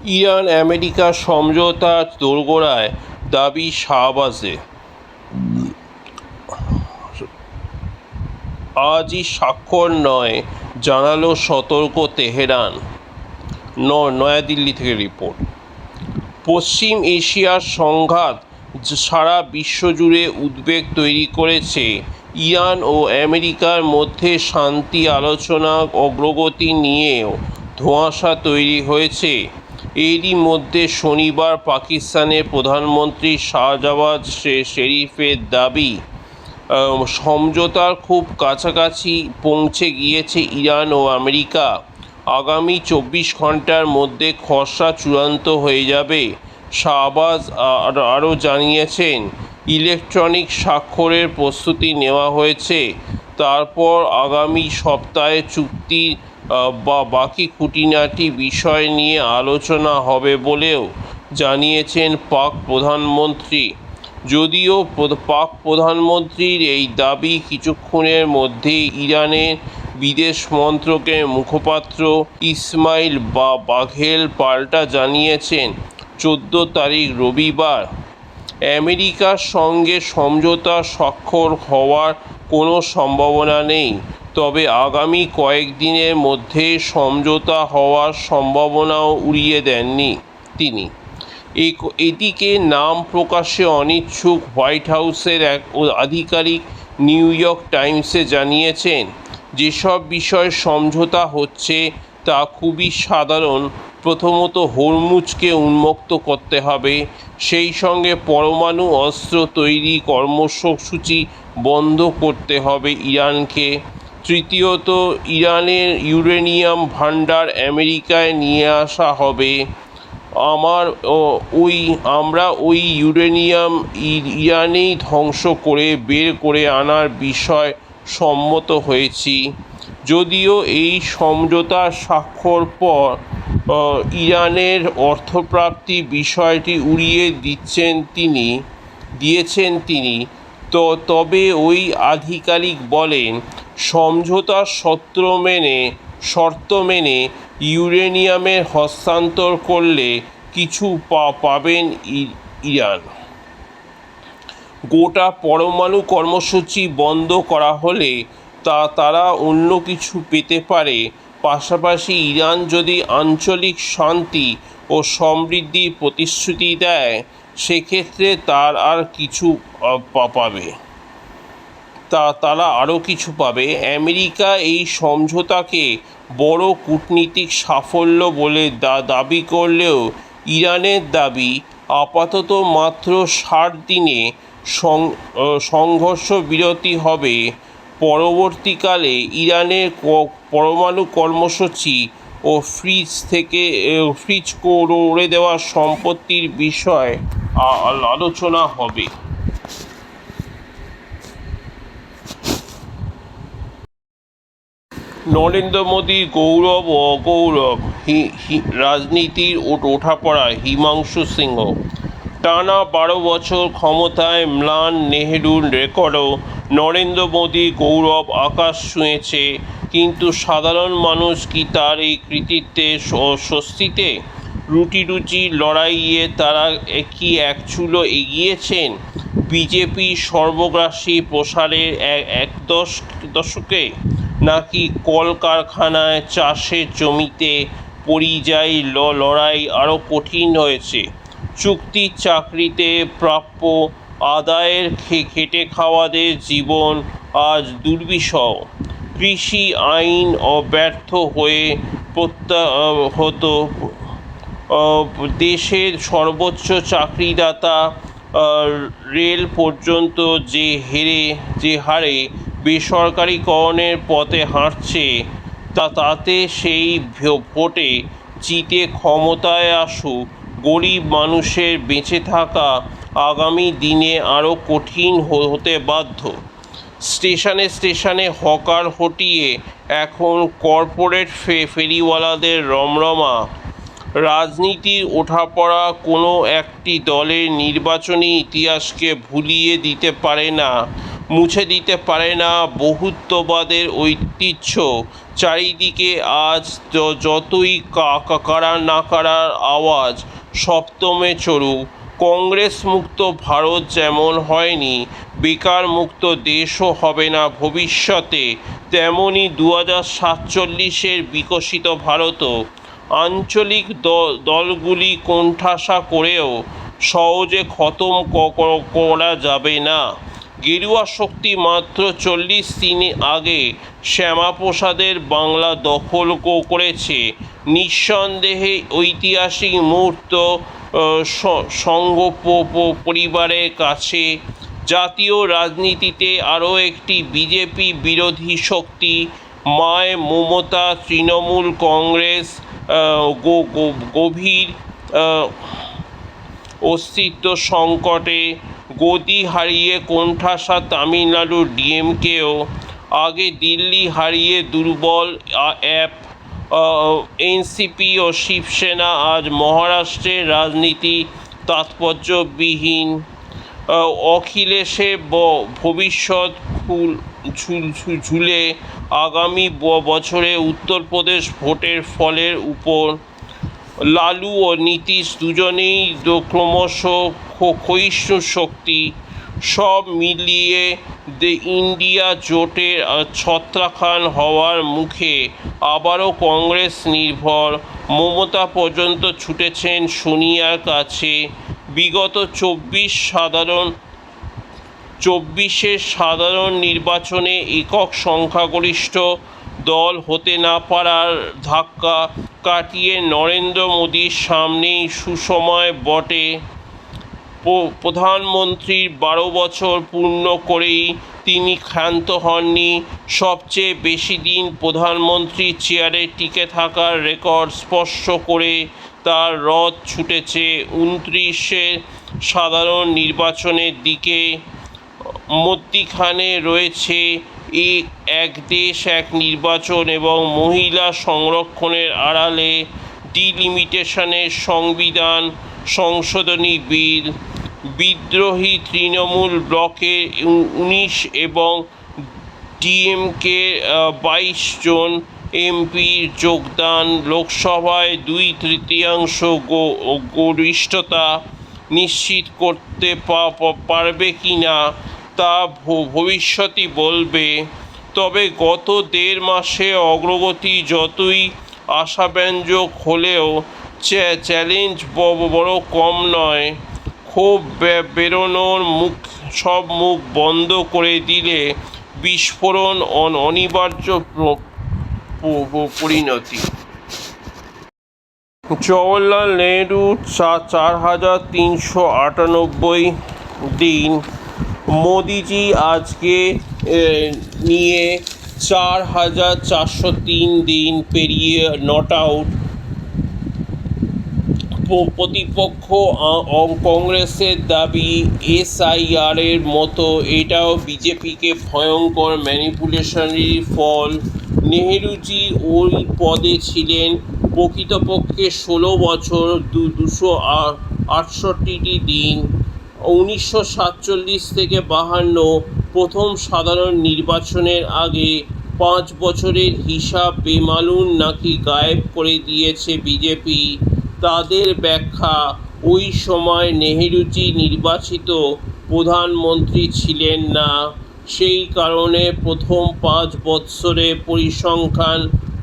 Iran America সমঝোতার দোরগোড়ায়, দাবি শাহবাজের। আজই স্বাক্ষর নয়, জানালো সতর্ক তেহরান। নয়াদিল্লি থেকে রিপোর্ট। পশ্চিম এশিয়ার সংঘাত সারা বিশ্বজুড়ে উদ্বেগ তৈরি করেছে। ইরান ও আমেরিকার মধ্যে শান্তি আলোচনা অগ্রগতি নিয়েও ধোঁয়াশা তৈরি হয়েছে। এরই মধ্যে শনিবার পাকিস্তানের প্রধানমন্ত্রী শাহবাজ শরীফের দাবি, সমঝোতার খুব কাছাকাছি পৌঁছে গিয়েছে ইরান ও আমেরিকা। আগামী 24 ঘন্টার মধ্যে খসড়া চূড়ান্ত হয়ে যাবে। শাহবাজ আরও জানিয়েছেন, ইলেকট্রনিক স্বাক্ষরের প্রস্তুতি নেওয়া হয়েছে। তারপর আগামী সপ্তাহে চুক্তির বাকি খুঁটিনাটি বিষয় নিয়ে আলোচনা হবে বলেও জানিয়েছেন পাক প্রধানমন্ত্রী। যদিও পাক প্রধানমন্ত্রীর এই দাবি কিছুক্ষণের মধ্যেই ইরানের বিদেশ মন্ত্রকের মুখপাত্র ইসমাইল বাঘেল পাল্টা জানিয়েছেন 14 তারিখ রবিবার আমেরিকার সঙ্গে সমঝোতা স্বাক্ষর হওয়ার কোনো সম্ভাবনা নেই, তবে আগামী কয়েকদিনের মধ্যে সমঝোতা হওয়ার সম্ভাবনাও উড়িয়ে দেননি তিনি। এদিকে নাম প্রকাশে অনিচ্ছুক হোয়াইট হাউসের এক আধিকারিক নিউ ইয়র্ক টাইমসে জানিয়েছেন, যেসব বিষয়ে সমঝোতা হচ্ছে তা খুবই সাধারণ। প্রথমত, হরমুজকে উন্মুক্ত করতে হবে, সেই সঙ্গে পরমাণু অস্ত্র তৈরি কর্মসূচি বন্ধ করতে হবে ইরানকে। তৃতীয়ত, ইরানের ইউরেনিয়াম ভাণ্ডার আমেরিকায় নিয়ে আসা হবে। আমরা ওই ইউরেনিয়াম ইরানেই ধ্বংস করে বের করে আনার বিষয়ে সম্মত হয়েছি। যদিও এই সমঝোতা স্বাক্ষর পর ইরানের অর্থপ্রাপ্তি বিষয়টি উড়িয়ে দিয়েছেন তিনি, তবে ওই আধিকারিক বলেন, সমঝোতার শর্ত মেনে ইউরেনিয়ামের হস্তান্তর করলে কিছু পাবেন ইরান। গোটা পরমাণু কর্মসূচি বন্ধ করা হলে তারা অন্য কিছু পেতে পারে। পাশাপাশি ইরান যদি আঞ্চলিক শান্তি ও সমৃদ্ধির প্রতিশ্রুতি দেয়, সেক্ষেত্রে তারা আরও কিছু পাবে। আমেরিকা এই সমঝোতাকে বড় কূটনীতিক সাফল্য বলে দাবি করলেও ইরানের দাবি, আপাতত মাত্র 60 দিনে সংঘর্ষ বিরতি হবে। পরবর্তীকালে ইরানের পরমাণু কর্মসূচি ও ফ্রিজ করে দেওয়া সম্পত্তির বিষয়ে আলোচনা হবে। নরেন্দ্র মোদীর গৌরব ও অগৌরব, রাজনীতির ওঠাপড়ায় হিমাংশু সিংহ। টানা 12 বছর ক্ষমতায় ম্লান নেহরুর রেকর্ডও নরেন্দ্র মোদীর গৌরব আকাশ ছুঁয়েছে। কিন্তু সাধারণ মানুষ কি তার এই কৃতিত্বে স্বস্তিতে? রুটি-রুজির লড়াইয়ে তারা কি এক চুলো এগিয়েছেন বিজেপি সর্বগ্রাসী প্রসারের এক দশকে, নাকি কলকারখানায়, চাষের জমিতে পরিযায়ী লড়াই আরও কঠিন হয়েছে? চুক্তির চাকরিতে প্রাপ্য আদায়ের খেটে খাওয়াদের জীবন আজ দুর্বিষহ। কৃষি আইন ব্যর্থ হয়ে প্রত্যাহত। দেশের সর্বোচ্চ চাকরিদাতা রেল পর্যন্ত যে হারে বেসরকারিকরণের পথে হাঁটছে, তাতে সেই ভোটে জিতে ক্ষমতায় আসুক গরিব মানুষের বেঁচে থাকা আগামী দিনে আরও কঠিন হতে বাধ্য। স্টেশনে স্টেশনে হকার হটিয়ে এখন কর্পোরেট ফেরিওয়ালাদের রমরমা। রাজনীতির ওঠাপড়া কোনো একটি দলের নির্বাচনী ইতিহাসকে ভুলিয়ে দিতে পারে না। মুছে দিতে পারে না বহুত্ববাদের ঐতিহ্য। চারিদিকে আজ যতই কারা না কারার আওয়াজ সপ্তমে চড়ুক, কংগ্রেস মুক্ত ভারত যেমন হয়নি, বেকার মুক্ত দেশও হবে না ভবিষ্যতে, তেমনি 2047-এর বিকশিত ভারতও আঞ্চলিক দলগুলি কোণঠাসা করেও সহজে খতম করা যাবে না। গেরুয়া শক্তি মাত্র 40 দিন আগে শ্যামাপ্রসাদের বাংলা দখল করেছে। নিঃসন্দেহে ঐতিহাসিক মুহূর্ত সংঘ পরিবারের কাছে। জাতীয় রাজনীতিতে আরও একটি বিজেপি বিরোধী শক্তি মায় মমতা, তৃণমূল কংগ্রেস গভীর অস্তিত্ব সংকটে। গদি হারিয়ে কোণঠাসা তামিলনাড়ুর ডিএমকেও আগে দিল্লি হারিয়ে দুর্বল অ্যাপ এনসিপি ও শিবসেনা আজ মহারাষ্ট্রের রাজনীতি তাৎপর্যবিহীন। অখিলেশের ভবিষ্যৎ ঝুলে আগামী বছরে উত্তরপ্রদেশ ভোটের ফলের উপর। লালু ও নীতিশ দুজনেই ক্রমশ ক্ষয়িষ্ণু শক্তি। সব মিলিয়ে ইন্ডিয়া জোটের ছত্রখান হওয়ার মুখে। আবারও কংগ্রেস নির্ভর। মমতা পর্যন্ত ছুটেছেন সোনিয়ার কাছে। বিগত 24-এর সাধারণ নির্বাচনে একক সংখ্যাগরিষ্ঠ দল হতে না পারার ধাক্কা কাটিয়ে নরেন্দ্র মোদীর সামনেই সুসময় বটে। প্রধানমন্ত্রীর 12 বছর পূর্ণ করেই তিনি ক্ষান্ত হননি। সবচেয়ে বেশি দিন প্রধানমন্ত্রীর চেয়ারে টিকে থাকার রেকর্ড স্পর্শ করে তার রথ ছুটেছে 29-এর সাধারণ নির্বাচনের দিকে। মধ্যিখানে রয়েছে এক দেশ এক নির্বাচন এবং মহিলা সংরক্ষণের আড়ালে ডিলিমিটেশনের সংবিধান সংশোধনী বিল। বিদ্রোহী তৃণমূল ব্লকের 19 এবং ডিএমকের 22 জন এমপির যোগদান লোকসভায় 2/3 গরিষ্ঠতা নিশ্চিত করতে পারবে কিনা তা ভবিষ্যতই বলবে। তবে গত 1.5 মাসে অগ্রগতি যতই আশাব্যঞ্জক হলেও চ্যালেঞ্জ বড় কম নয়। ক্ষোভ বেরোনোর সব মুখ বন্ধ করে দিলে বিস্ফোরণ অনিবার্য পরিণতি। জওহরলাল নেহরু 4398 দিন। মোদিজি আজকে নিয়ে 4403 দিন পেরিয়ে নট আউট। প্রতিপক্ষ কংগ্রেসের দাবি SIR-এর মতো এটাও বিজেপিকে ভয়ঙ্কর ম্যানিপুলেশনের ফল। নেহরুজি ওই পদে ছিলেন প্রকৃতপক্ষে 16 বছর 268 দিন। 1947 থেকে 52 প্রথম সাধারণ নির্বাচনের আগে 5 বছরের হিসাব বেমালুম নাকি গায়েব করে দিয়েছে বিজেপি। তাদের ব্যাখ্যা, ওই সময় নেহরুজি নির্বাচিত প্রধানমন্ত্রী ছিলেন না, সেই কারণে প্রথম 5 বৎসরে পরিসংখ্যান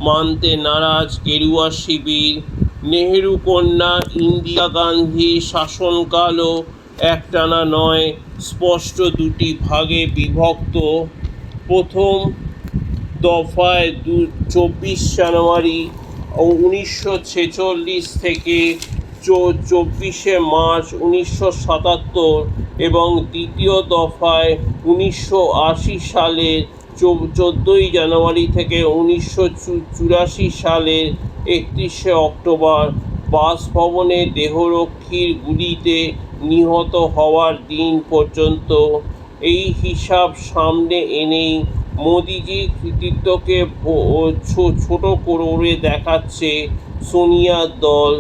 মানতে নারাজ গেরুয়া শিবির। নেহরু কন্যা ইন্দিরা গান্ধীর শাসনকালও একটানা নয়, স্পষ্ট দুটি ভাগে বিভক্ত। প্রথম দফায় 24 জানুয়ারি 1946 থেকে 24শে মার্চ 1977 এবং দ্বিতীয় দফায় 1980 সালের 14ই জানুয়ারি থেকে 1984 সালের 31শে অক্টোবর বাসভবনে দেহরক্ষীর গুলিতে নিহত হওয়ার দিন পর্যন্ত। এই হিসাব সামনে এনেই মোদিজির কৃতিত্বকে ছোট করে দেখাচ্ছে সোনিয়ার দল।